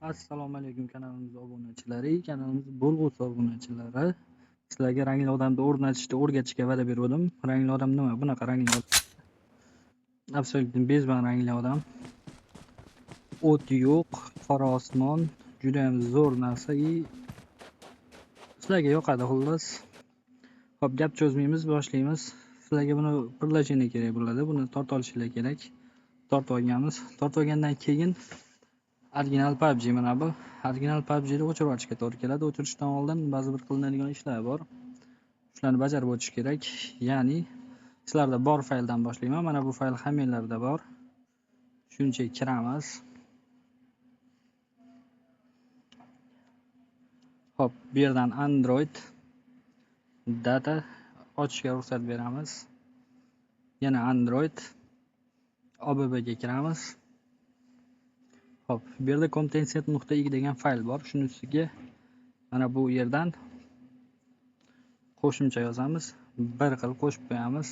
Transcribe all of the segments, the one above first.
Assalomu alaykum kanalimiz obunachilari, kanalimiz bo'lg'usi obunachilari. Sizlarga rangli odamni o'rnatishni o'rgatishga va'da berdim. Rangli odam nima? Bunaqa rangli odam. Absolyutni bezban rangli odam. O't yo'q, qora osmon, juda ham zo'r narsa. Sizlarga yoqadi xullas. Xo'p, gap cho'zmaymiz, boshlaymiz. Sizlarga buni birlashini kerak bo'ladi. Buni tortib olishingiz kerak. Tortib olganmiz. Tortib olgandan keyin original PUBG mana bu. Original PUBG'ni o'chirib olishga to'g'ri keladi. O'chirishdan oldin ba'zi bir qilinadigan ishlar bor. Shularni bajarib o'tish kerak. Ya'ni sizlarda bor fayldan boshlayman. Mana bu fayl hammanglarda bor. Shunchaki kiramiz. Hop, bu yerdan Android data ochishga ruxsat beramiz. Yana Android OBB ga kiramiz. Hop, bu yerda content.ig degan fayl bor. Shuning ustiga mana bu yerdan qo'shimcha yozamiz. Bir xil qo'shib qo'yamiz.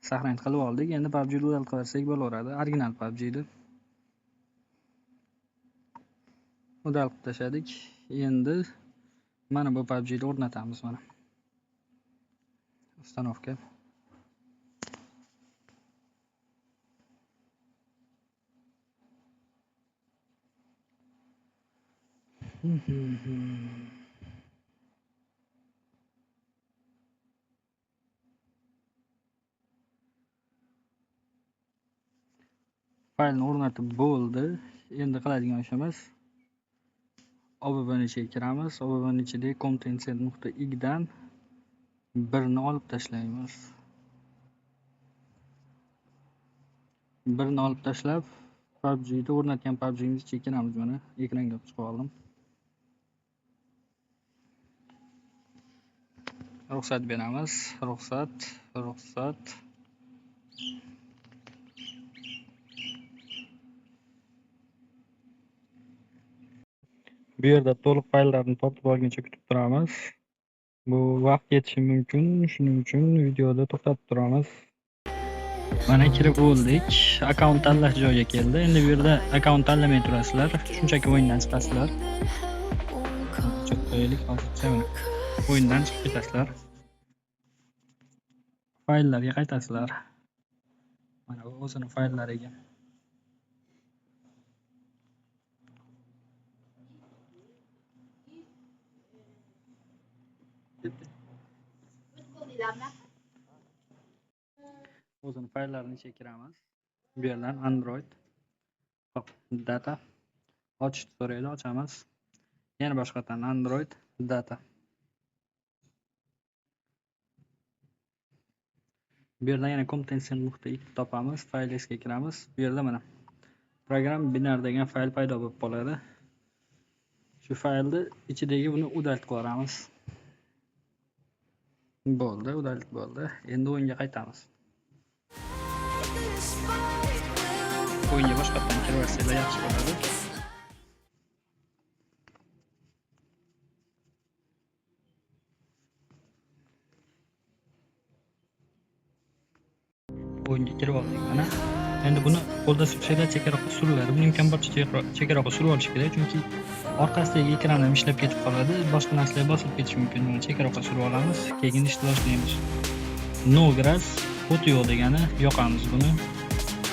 Saqlanib qilib oldik. Endi PUBG ni o'rnatib qilsak bo'laveradi. Original PUBG edi. O'rnatib tashladik. Endi mana bu PUBG ni o'rnatamiz mana. Ustanovka. Faylni o'rnatib bo'ldi. Endi qiladigan ishimiz OBB ni ichiga kiramiz. OBB ni ichida content.ig dan birni olib tashlaymiz. Birni olib tashlab PUBG ni o'rnatgan PUBG ni ichiga kiramiz mana. Ekranga chiqib oldim. Ruxsat beramiz. Ruxsat. Bu yerda to'liq fayllarni tortib olguncha kutib turamiz. Bu vaqt ketishi mumkin. Shuning uchun videoda to'xtatib turamiz. Mana kirib bo'ldik. Akkaunt tanlash joyiga keldi. Endi bu yerda akkaunt tanlamay turasizlar. Shunchaki o'yindan chiqasizlar. Cho'q qo'yaylik, hozircha mana. O'yindan chiqib ketasizlar. Fayllarga qaytasizlar. Mana bu o'zining fayllariga. O'zining fayllarini ichiga kiramiz. Bu yerdan Android hop, data ochishni so'raydi, ochamiz. Yana boshqatdan Android data. Bu yerdan yana content.ig topamiz, faylga kiramiz. Bu yerda mana program binar degan fayl paydo bo'lib qoladi. Shu faylni ichidagi buni udaltib qo'yamiz. Bo'ldi, udaltib bo'ldi. Endi o'yinga qaytamiz. O'yinga boshqatdan kirib yaxshi bo'ladi. O'yinga kirib oldik mana. Endi buni qo'lda surishlar chekkaroqqa suriladi. Buni imkon boricha chekkaroqqa surib olish kerak, chunki orqasidagi ekran ham ishlab ketib qoladi. Boshqa narsalar bosib ketishi mumkin. Buni chekkaroqqa surib olamiz, keyin ishni boshlaymiz. No grass, o't yo'q degani yoqamiz buni.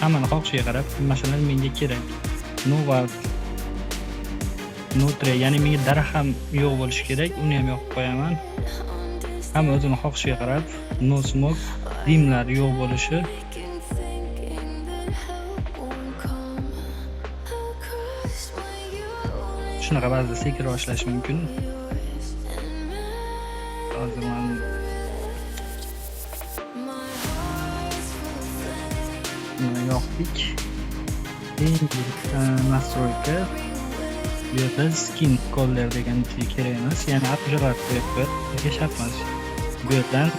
Hammani xohishiga qarab, masalan menga kerak. No var. No tree, ya'ni menga daraxt ham yo'q bo'lishi kerak, uni ham yoqib qo'yaman. Hamma o'zining xohishiga qarab, no smoke, dimlar yo'q bo'lishi. Shunaqa ba'zida sekin boshlash mumkin. Hozir men buni yoqdik. Endi nastroyka bu yerda skin color degan kerak emas, ya'ni apjarlar qo'yib shart emas. Bu yerdan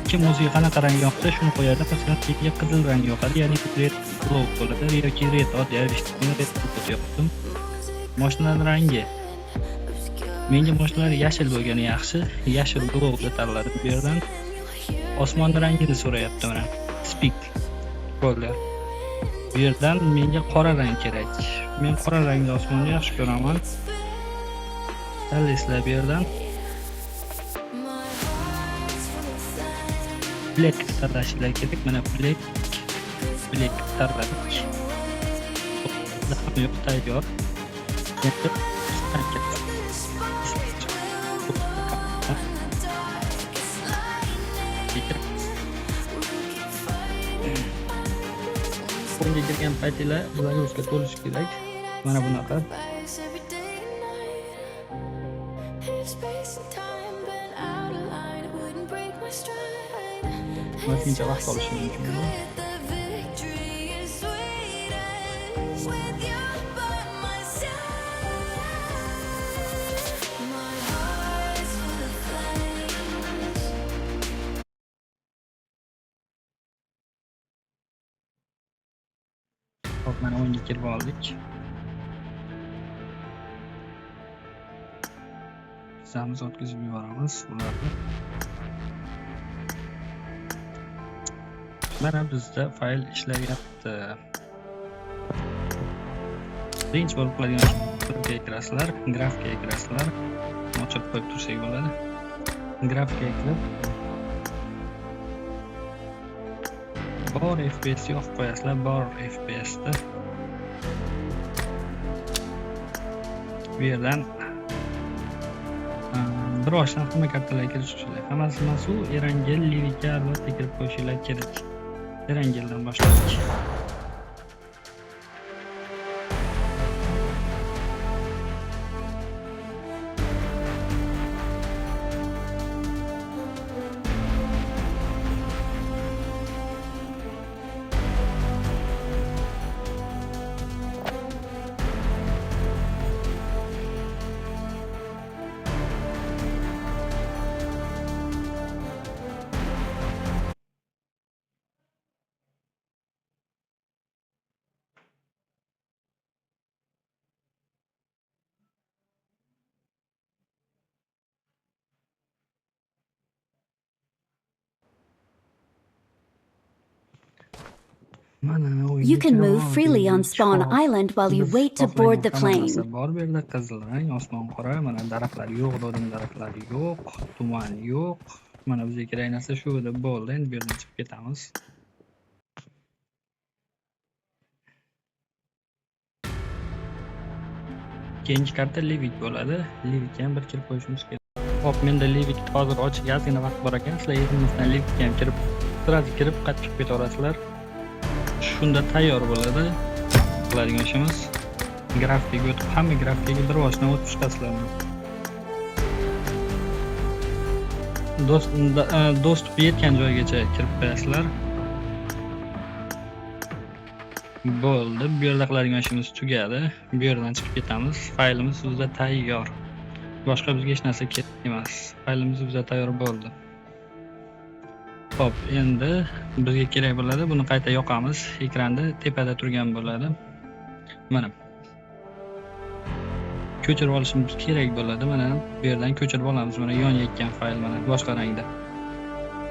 kim o'ziga qanaqa rang yoqsa shuni qo'yadi. Masalan, menga qizil rang yoqadi, ya'ni red glow bo'ladi yoki red oddiy red yoqdim. Mashinaning rangi menga mashinalar yashil bo'lgani yaxshi. Yashil glow tanladim. Bu yerdan osmon rangini so'rayapti mana. Speak color. Bu yerdan menga qora rang kerak. Men qora rangli osmonni yaxshi ko'raman. Tanlaysizlar bu yerdan. Black tanlashinglar kerak. Mana black tanladik. Daha yo'q, tayyor. Endi Bunga kirgan paytinglar zaguzga to'lishi kerak. Mana bunaqa. Vaqtincha vaqt olishi mumkin. Hop, mana o'yinga kirib oldik. Bizamiz o'tkazib yuboramiz ularni. Mana bizda fayl ishlayapti. Birinchi bo'lib qiladigan ishga kirasizlar, grafikaga kirasizlar. Ochib qo'yib tursak bo'ladi. Grafikaga kirib bor FPS yo'q qo'yasizlar, bor FPS da. Bu yerdan bir oshdan hamma kartalarga kirishinglar. Hammasi masu Erangel, Livika albatta kirib qo'yishinglar kerak. Erangeldan boshladik. You can move freely on Spawn Island while you wait to board the plane. Bor bu yerda qizil rang, osmon qora, mana daraxtlar yo'q, dodim daraxtlari yo'q, tuman yo'q. Mana bizga kerak narsa shu edi, bo'ldi. Endi bu yerdan chiqib ketamiz. Keyingi karta Livik bo'ladi. Livikga ham bir kirib qo'yishimiz kerak. Hop, menda Livik hozir ochiq ozgina vaqt bor ekan. Sizlar yeringizni Livikga ham kirib, sirasi kirib qaytib ketaverasizlar. Shunda tayyor bo'ladi qiladigan ishimiz. Grafikaga o'tib, hamma grafikaga bir boshdan o'tib chiqasizlar. Dostуп yetgan joygacha kirib qo'yasizlar. Bo'ldi. Bu yerda qiladigan ishimiz tugadi. Bu yerdan chiqib ketamiz. Faylimiz bizda tayyor. Boshqa bizga hech narsa kerak emas. Faylimiz bizda tayyor bo'ldi. Hop, endi bizga kerak bo'ladi. Buni qayta yoqamiz. Ekranda tepada turgan bo'ladi. Mana. Ko'chirib olishimiz kerak bo'ladi. Mana bu yerdan ko'chirib olamiz. Mana yonayotgan fayl mana boshqa rangda.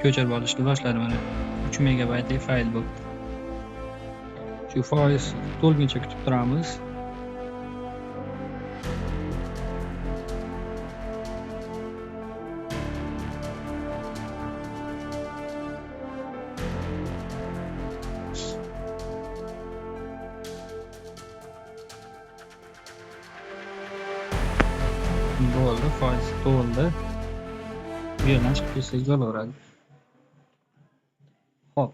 Ko'chirib olishni boshladi mana. 3 megabaytlik fayl bu. Shu fayl to'lguncha kutib turamiz. Bo'ldi, fayl to'ldi. Bu yerdan chiqib ketsak bo'laveradi. Hop,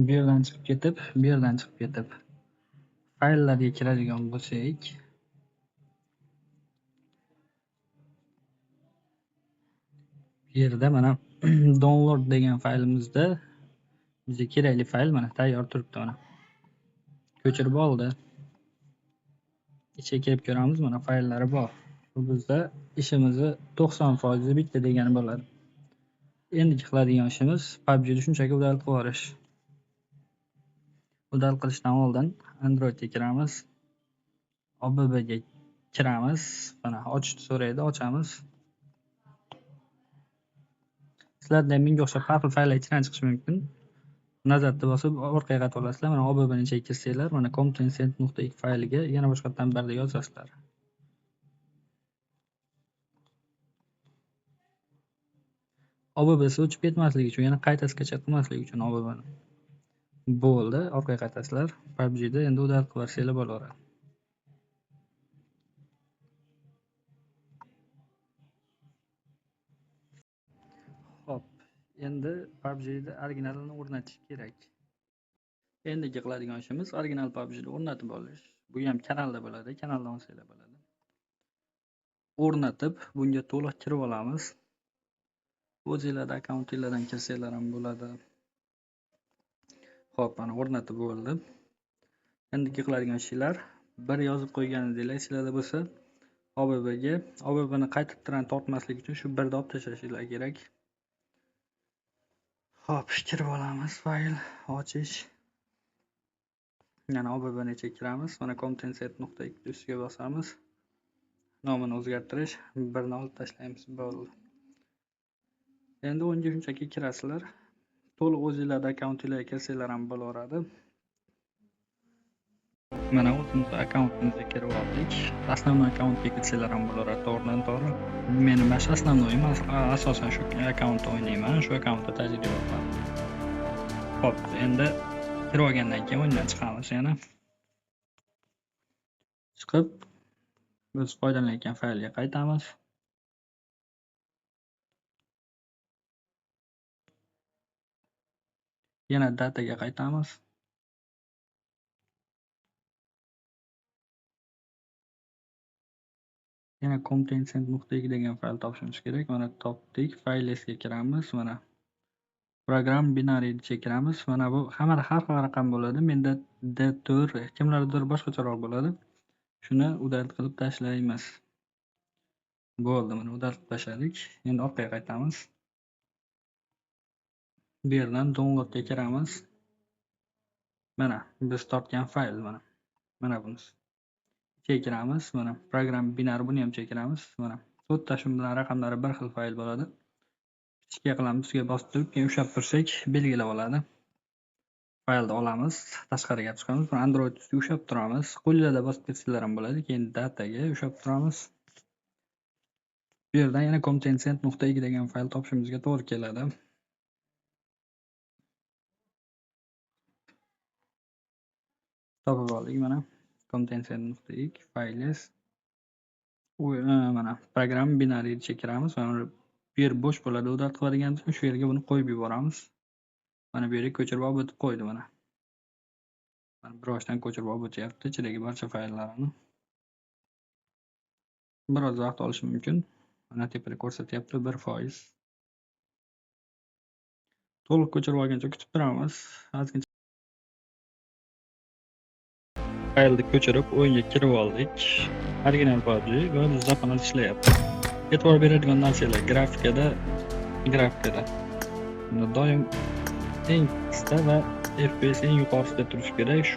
bu yerdan chiqib ketib, bu yerdan chiqib ketib fayllarga kiradigan bo'lsak, bu yerda mana download degan faylimizda bizga kerakli fayl mana tayyor turibdi mana. Ko'chirib oldi. Ichiga kirib ko'ramiz, mana fayllari bor. Bu bizda ishimizni 90% bitdi degani bo'ladi. Endi qiladigan ishimiz PUBG'ni shunchaki udal qilish. Udal qilishdan oldin Androidga kiramiz. OBBga kiramiz. Mana ochishni so'raydi, ochamiz. Sizlarda menga o'xshab har xil fayllar ichidan chiqishi mumkin. Nazoratni bosib orqaga qaytib olasizlar. Mana OBBni ichiga kirsanglar, mana content.x fayliga yana boshqatdan birda yozasizlar. OBBsi o'chib ketmasligi uchun, yana qayta skachat qilmaslik uchun OBBni. Bo'ldi, orqaga qaytasizlar. PUBG'da endi udal qilib bersanglar bo'laveradi. Xo'p, endi PUBG'da originalini o'rnatish kerak. Endigi qiladigan ishimiz original PUBG'ni o'rnatib olish. Bu ham kanalda bo'ladi, kanaldan olsanglar bo'ladi. O'rnatib, bunga to'liq kirib olamiz. O'zingizlar akkauntingizdan kirsanglar ham bo'ladi. Xo'p, mana o'rnatib bo'ldi. Endigi qiladigan ishlar bir yozib qo'yganingizlar esingizda bo'lsa, OBBni qaytadan tortmaslik uchun shu birda olib tashlashingiz kerak. Xo'p, kirib olamiz. Fayl ochish. Yana OBBni ichiga kiramiz. Mana content.x ustiga bosamiz. Nomini o'zgartirish, birni olib tashlaymiz. Bo'ldi. Endi o'yinga shunchaki kirasizlar. To'liq o'zingizlarning akkauntingizga kirsanglar ham bo'laveradi. Mana o'zimiz akkauntimizga kirib oldik. Asosiy akkauntga kirsanglar ham bo'laveradi, to'g'ridan-to'g'ri. Men mana asosiy emas, asosan shu akkauntda o'ynayman, shu akkauntda tajriba qilaman. Xo'p, endi kirib olgandan keyin o'yindan chiqamiz yana. Chiqib biz foydalanayotgan faylga qaytamiz. Yana dataga qaytamiz. Yana content.x degan fayl topishimiz kerak. Mana topdik. Faylesga kiramiz. Mana program binary ichiga kiramiz. Mana bu hammada har xil raqam bo'ladi. Menda D4, kimlardadir boshqacharoq bo'ladi. Shuni udal qilib tashlaymiz. Bo'ldi, mana udal qilib tashladik. Endi orqaga qaytamiz. Bu yerdan downloadga kiramiz. Mana biz tortgan fayl mana. Mana bunisi. Ichiga kiramiz. Mana program binary buni ham ichiga kiramiz. Mana to'rtta shu bilan raqamlari bir xil fayl bo'ladi. Ichiga qilamiz, ustiga bosib turib, keyin ushlab tursak belgilab oladi. Faylni olamiz, tashqariga chiqamiz. Buni Android ustiga ushlab turamiz. Qo'lingizda bosib ketsanglar ham bo'ladi. Keyin dataga ushlab turamiz. Bu yerdan yana content.x degan fayl topishimizga to'g'ri keladi. Topib oldik mana content.x files. Mana program binary ichiga kiramiz. Mana bu yer bo'sh bo'ladi. Udal qiladiganimiz shu yerga buni qo'yib yuboramiz. Mana bu yerga ko'chirib olib qo'ydi mana. Mana biroshdan ko'chirib olib o'tyapti ichidagi barcha fayllarini. Biroz vaqt olishi mumkin. Mana tepada ko'rsatyapti 1%. To'liq ko'chirib olguncha kutib turamiz. Ozgincha faylni ko'chirib o'yinga kirib oldik. Original PUBG va zapanal ishlayapti. E'tibor beradigan narsalar grafikada doim eng qisqa va FPS eng yuqorisida turishi kerak.